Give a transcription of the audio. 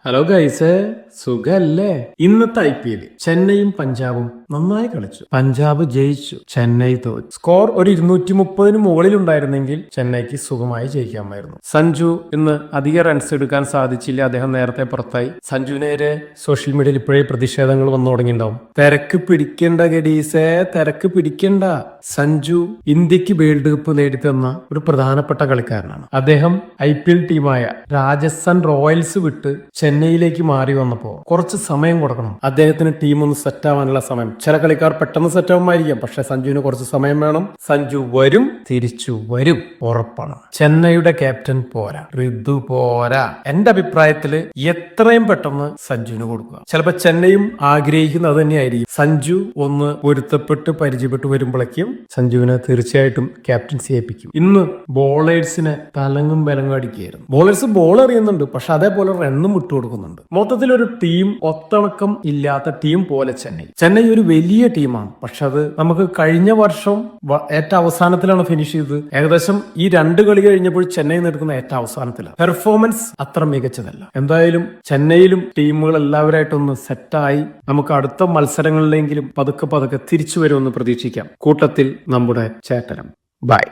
Hello guys, സുഖല്ലേ? ഇന്നത്തെ IPL ചെന്നൈയും പഞ്ചാബും നന്നായി കളിച്ചു. പഞ്ചാബ് ജയിച്ചു, ചെന്നൈ തോറ്റു. സ്കോർ ഒരു 230 മുകളിൽ ഉണ്ടായിരുന്നെങ്കിൽ ചെന്നൈക്ക് സുഖമായി ജയിക്കാമായിരുന്നു. സഞ്ജു ഇന്ന് അധിക റൺസ് എടുക്കാൻ സാധിച്ചില്ല. അദ്ദേഹം നേരത്തെ പുറത്തായി. സഞ്ജുവിനെതിരെ സോഷ്യൽ മീഡിയയിൽ ഇപ്പോഴേ പ്രതിഷേധങ്ങൾ വന്നു തുടങ്ങിയിട്ടുണ്ടാവും. തിരക്ക് പിടിക്കണ്ട ഗഡീസേ, തിരക്ക് പിടിക്കണ്ട. സഞ്ജു ഇന്ത്യക്ക് വേൾഡ് കപ്പ് നേടിത്തന്ന ഒരു പ്രധാനപ്പെട്ട കളിക്കാരനാണ്. അദ്ദേഹം IPL ടീമായ രാജസ്ഥാൻ റോയൽസ് വിട്ട് ചെന്നൈയിലേക്ക് മാറി വന്നപ്പോ കുറച്ച് സമയം കൊടുക്കണം. അദ്ദേഹത്തിന് ടീം ഒന്ന് സെറ്റ് ആവാനുള്ള സമയം. ചില കളിക്കാർ പെട്ടെന്ന് സെറ്റ് ആവുമായിരിക്കാം, പക്ഷെ സഞ്ജുവിന് കുറച്ച് സമയം വേണം. സഞ്ജു വരും, തിരിച്ചു വരും, ഉറപ്പാണ്. ചെന്നൈയുടെ ക്യാപ്റ്റൻ പോരാ, ഋതു പോരാ. എന്റെ അഭിപ്രായത്തില് എത്രയും പെട്ടെന്ന് സഞ്ജുവിന് കൊടുക്കുക. ചിലപ്പോ ചെന്നൈയും ആഗ്രഹിക്കുന്നത് അത് തന്നെയായിരിക്കും. സഞ്ജു ഒന്ന് പൊരുത്തപ്പെട്ട് പരിചയപ്പെട്ട് വരുമ്പോഴേക്കും സഞ്ജുവിനെ തീർച്ചയായിട്ടും ക്യാപ്റ്റൻസി ഏൽപ്പിക്കും. ഇന്ന് ബോളേഴ്സിനെ തലങ്ങും ബലങ്ങും അടിക്കുകയായിരുന്നു. ബോളേഴ്സ് ബോൾ എറിയുന്നുണ്ട്, പക്ഷെ അതേപോലെ റണ്ണും വിട്ടുകൊടുക്കുന്നുണ്ട്. മൊത്തത്തിൽ ഒരു ടീം ഒത്തണക്കം ഇല്ലാത്ത ടീം പോലെ ചെന്നൈ ഒരു വലിയ ടീമാണ്. പക്ഷെ അത് നമുക്ക് കഴിഞ്ഞ വർഷം ഏറ്റവും അവസാനത്തിലാണ് ഫിനിഷ് ചെയ്തത്. ഏകദേശം ഈ 2 കളി കഴിഞ്ഞപ്പോൾ ചെന്നൈ നിൽക്കുന്ന ഏറ്റവും അവസാനത്തിലാണ്. പെർഫോമൻസ് അത്ര മികച്ചതല്ല. എന്തായാലും ചെന്നൈയിലും ടീമുകൾ എല്ലാവരായിട്ടൊന്ന് സെറ്റായി നമുക്ക് അടുത്ത മത്സരങ്ങളിലെങ്കിലും പതുക്കെ തിരിച്ചു വരുമെന്ന് പ്രതീക്ഷിക്കാം. കൂട്ടത്തിൽ നമ്മുടെ ചേട്ടനും. ബൈ.